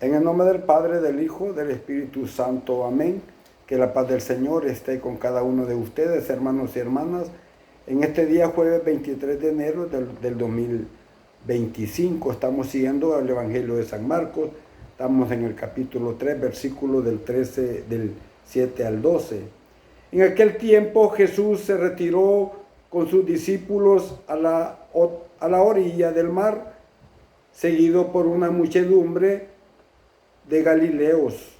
En el nombre del Padre, del Hijo, del Espíritu Santo. Amén. Que la paz del Señor esté con cada uno de ustedes, hermanos y hermanas, en este día jueves 23 de enero del 2025. Estamos siguiendo el Evangelio de San Marcos. Estamos en el capítulo 3, versículo del 7 al 12. En aquel tiempo Jesús se retiró con sus discípulos a la orilla del mar, seguido por una muchedumbre de Galileos.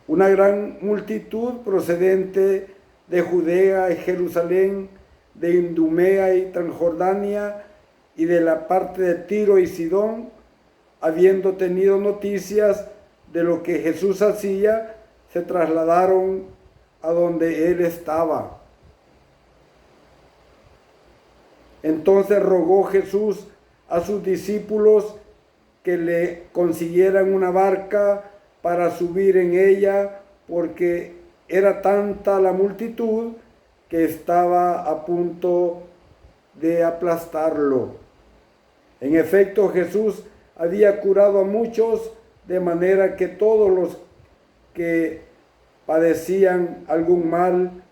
Una gran multitud procedente de Judea y Jerusalén, de Idumea y Transjordania y de la parte de Tiro y Sidón, habiendo tenido noticias de lo que Jesús hacía, se trasladaron a donde él estaba. Entonces rogó Jesús a sus discípulos que le consiguieran una barca para subir en ella, porque era tanta la multitud que estaba a punto de aplastarlo. En efecto, Jesús había curado a muchos, de manera que todos los que padecían algún mal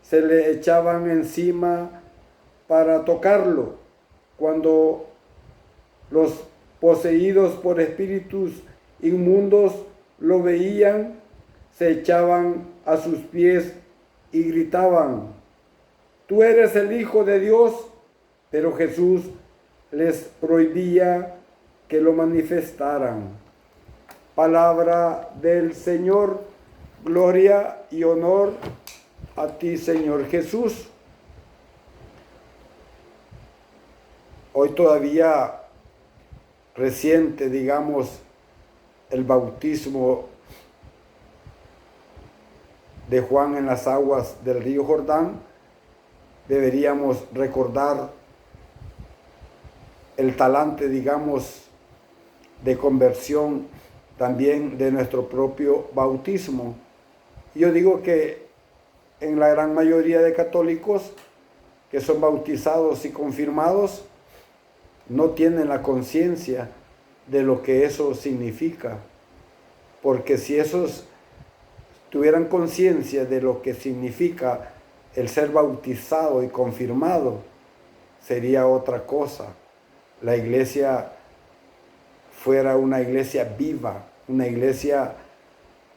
se le echaban encima para tocarlo. Cuando los poseídos por espíritus inmundos lo veían, se echaban a sus pies y gritaban: «Tú eres el Hijo de Dios». Pero Jesús les prohibía que lo manifestaran. Palabra del Señor. Gloria y honor a ti, Señor Jesús. Hoy todavía reciente, digamos, el bautismo de Juan en las aguas del río Jordán, deberíamos recordar el talante, digamos, de conversión también de nuestro propio bautismo. Yo digo que en la gran mayoría de católicos que son bautizados y confirmados no tienen la conciencia de lo que eso significa, porque si esos tuvieran conciencia de lo que significa el ser bautizado y confirmado, sería otra cosa. La iglesia fuera una iglesia viva, una iglesia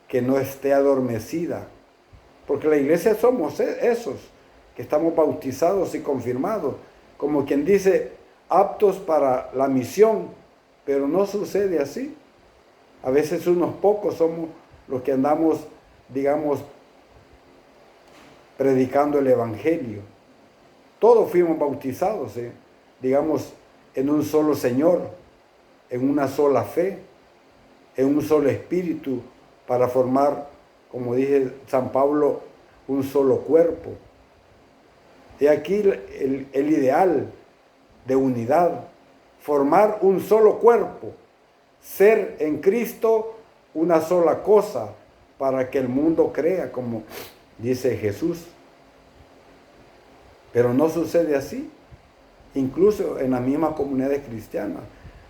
que no esté adormecida, porque la iglesia somos esos que estamos bautizados y confirmados, como quien dice, aptos para la misión, pero no sucede así. A veces unos pocos somos los que andamos, digamos, predicando el Evangelio. Todos fuimos bautizados, digamos, en un solo Señor, en una sola fe, en un solo espíritu, para formar, como dije San Pablo, un solo cuerpo. Y aquí el ideal de unidad, formar un solo cuerpo, ser en Cristo una sola cosa, para que el mundo crea, como dice Jesús. Pero no sucede así, incluso en las mismas comunidades cristianas.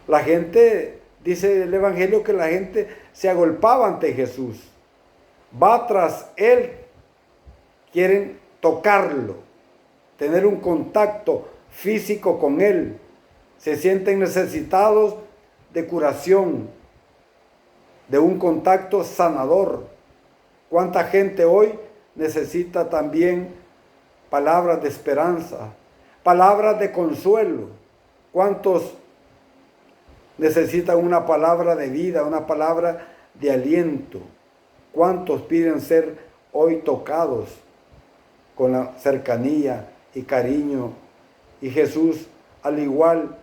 La gente, dice el Evangelio, que la gente se agolpaba ante Jesús, va tras él, quieren tocarlo, tener un contacto físico con él, se sienten necesitados de curación, de un contacto sanador. ¿Cuánta gente hoy necesita también palabras de esperanza, palabras de consuelo? ¿Cuántos necesitan una palabra de vida, una palabra de aliento? ¿Cuántos piden ser hoy tocados con la cercanía y cariño? Y Jesús, al igual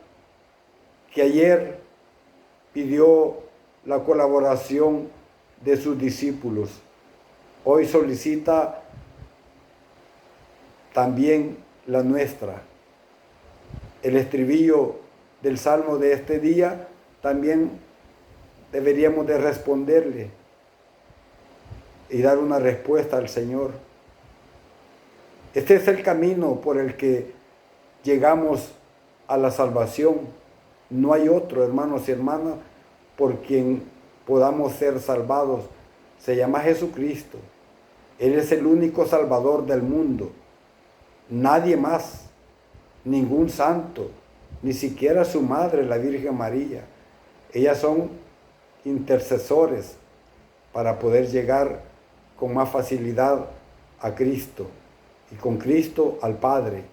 que ayer, pidió la colaboración de sus discípulos. Hoy solicita también la nuestra. El estribillo del Salmo de este día también deberíamos de responderle y dar una respuesta al Señor. Este es el camino por el que llegamos a la salvación. No hay otro, hermanos y hermanas, por quien podamos ser salvados se llama Jesucristo. Él es el único Salvador del mundo. Nadie más, ningún santo, ni siquiera su madre, la Virgen María. Ellas son intercesores para poder llegar con más facilidad a Cristo y con Cristo al Padre.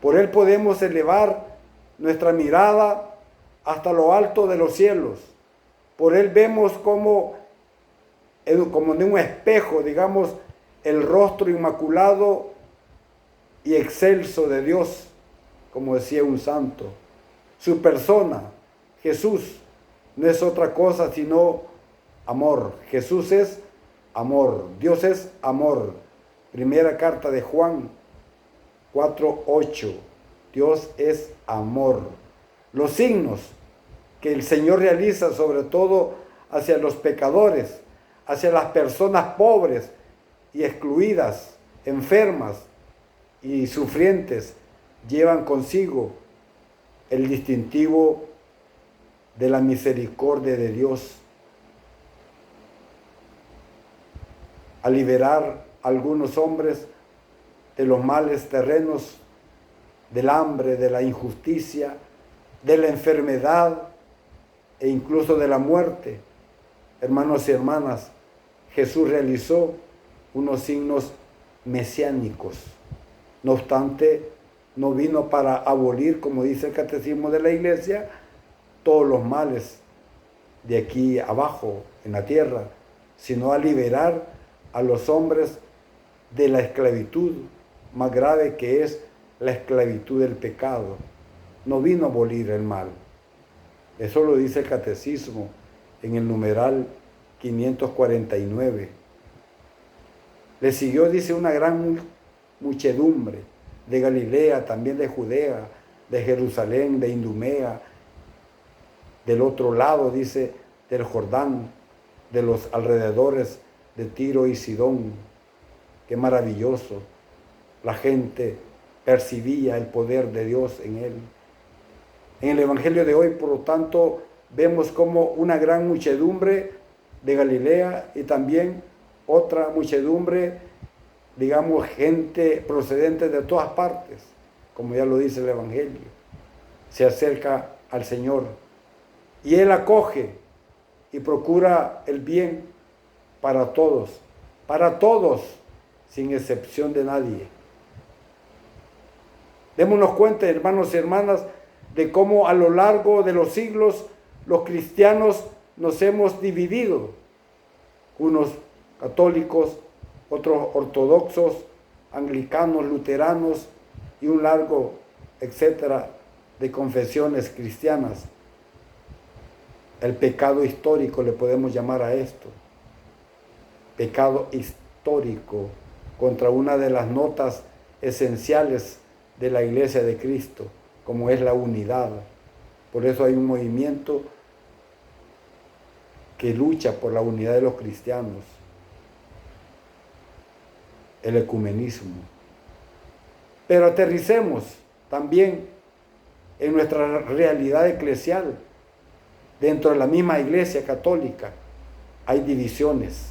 Por Él podemos elevar nuestra mirada hasta lo alto de los cielos. Por Él vemos como de un espejo, digamos, el rostro inmaculado y excelso de Dios, como decía un santo. Su persona, Jesús, no es otra cosa sino amor. Jesús es amor. Dios es amor. Primera carta de Juan 4:8. Dios es amor. Los signos que el Señor realiza, sobre todo hacia los pecadores, hacia las personas pobres y excluidas, enfermas y sufrientes, llevan consigo el distintivo de la misericordia de Dios. A liberar a algunos hombres de los males terrenos, del hambre, de la injusticia, de la enfermedad e incluso de la muerte. Hermanos y hermanas, Jesús realizó unos signos mesiánicos. No obstante, no vino para abolir, como dice el Catecismo de la Iglesia, todos los males de aquí abajo en la tierra, sino a liberar a los hombres de la esclavitud más grave, que es la esclavitud del pecado. No vino a abolir el mal. Eso lo dice el Catecismo en el numeral 549. Le siguió, dice, una gran muchedumbre de Galilea, también de Judea, de Jerusalén, de Idumea, del otro lado, dice, del Jordán, de los alrededores de Tiro y Sidón. Qué maravilloso. La gente percibía el poder de Dios en él. En el Evangelio de hoy, por lo tanto, vemos como una gran muchedumbre de Galilea y también otra muchedumbre, digamos, gente procedente de todas partes, como ya lo dice el Evangelio, se acerca al Señor y Él acoge y procura el bien para todos, sin excepción de nadie. Démonos cuenta, hermanos y hermanas, de cómo a lo largo de los siglos los cristianos nos hemos dividido, unos católicos, otros ortodoxos, anglicanos, luteranos y un largo etcétera de confesiones cristianas. El pecado histórico le podemos llamar a esto. Pecado histórico contra una de las notas esenciales de la Iglesia de Cristo, como es la unidad. Por eso hay un movimiento que lucha por la unidad de los cristianos, el ecumenismo. Pero aterricemos también en nuestra realidad eclesial. Dentro de la misma Iglesia católica hay divisiones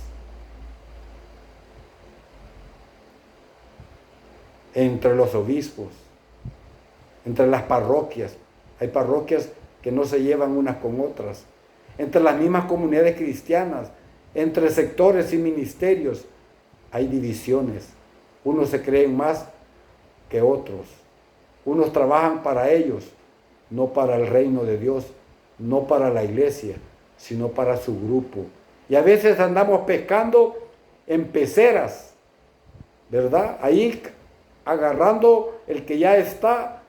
entre los obispos, entre las parroquias. Hay parroquias que no se llevan unas con otras. Entre las mismas comunidades cristianas, entre sectores y ministerios, hay divisiones. Unos se creen más que otros. Unos trabajan para ellos, no para el reino de Dios, no para la iglesia, sino para su grupo. Y a veces andamos pescando en peceras, ¿verdad? Ahí agarrando el que ya está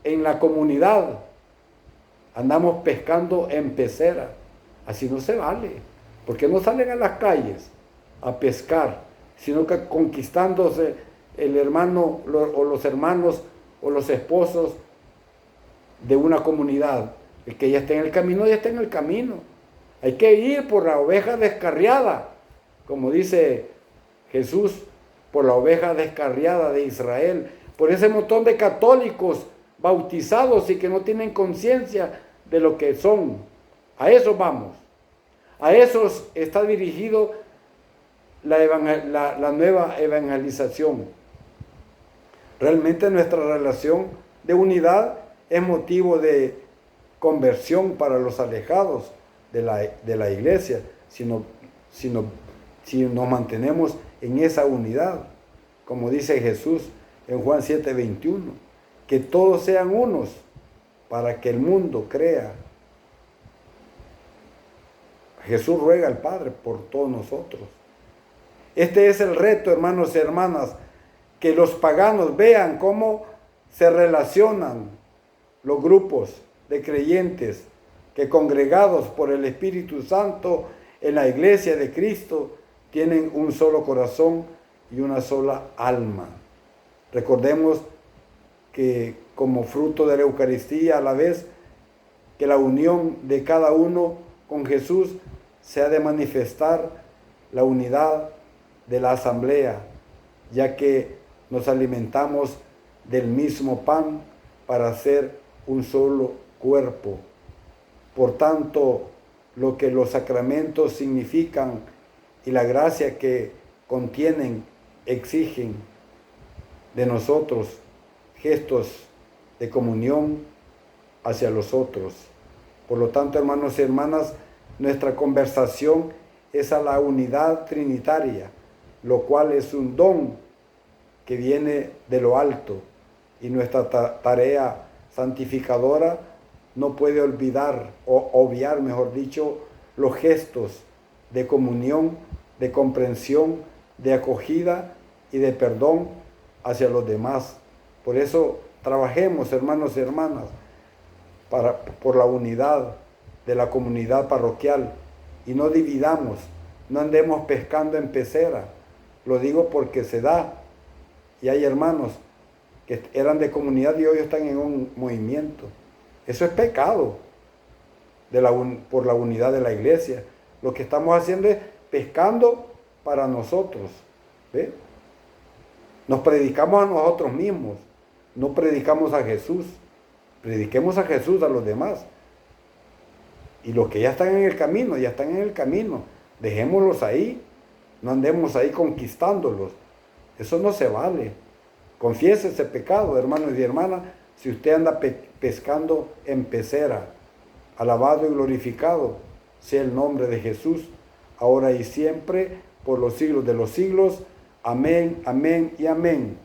en la comunidad. Andamos pescando en pecera. Así no se vale. Porque no salen a las calles a pescar, sino que conquistándose el hermano o los hermanos o los esposos de una comunidad. El que ya está en el camino, ya está en el camino. Hay que ir por la oveja descarriada, como dice Jesús, por la oveja descarriada de Israel, por ese montón de católicos bautizados y que no tienen conciencia de lo que son, A eso vamos. A eso está dirigido la nueva evangelización. Realmente nuestra relación de unidad es motivo de conversión para los alejados de la iglesia, si nos mantenemos en esa unidad, como dice Jesús en Juan 7:21, que todos sean unos para que el mundo crea. Jesús ruega al Padre por todos nosotros. Este es el reto, hermanos y hermanas, que los paganos vean cómo se relacionan los grupos de creyentes que, congregados por el Espíritu Santo en la iglesia de Cristo, tienen un solo corazón y una sola alma. Recordemos que como fruto de la Eucaristía, a la vez que la unión de cada uno con Jesús, se ha de manifestar la unidad de la asamblea, ya que nos alimentamos del mismo pan para ser un solo cuerpo. Por tanto, lo que los sacramentos significan y la gracia que contienen exigen de nosotros gestos de comunión hacia los otros. Por lo tanto, hermanos y hermanas, nuestra conversación es a la unidad trinitaria, lo cual es un don que viene de lo alto, y nuestra tarea santificadora no puede obviar, mejor dicho, los gestos de comunión, de comprensión, de acogida y de perdón hacia los demás. Por eso trabajemos, hermanos y hermanas, por la unidad de la comunidad parroquial, y no dividamos, no andemos pescando en pecera. Lo digo porque se da, y hay hermanos que eran de comunidad y hoy están en un movimiento. Eso es pecado por la unidad de la iglesia. Lo que estamos haciendo es pescando para nosotros. ¿Ve? Nos predicamos a nosotros mismos, no predicamos a Jesús. Prediquemos a Jesús a los demás. Y los que ya están en el camino, ya están en el camino. Dejémoslos ahí, no andemos ahí conquistándolos. Eso no se vale. Confiese ese pecado, hermanos y hermanas, si usted anda pescando en pecera. Alabado y glorificado sea el nombre de Jesús, ahora y siempre, por los siglos de los siglos. Amén, amén y amén.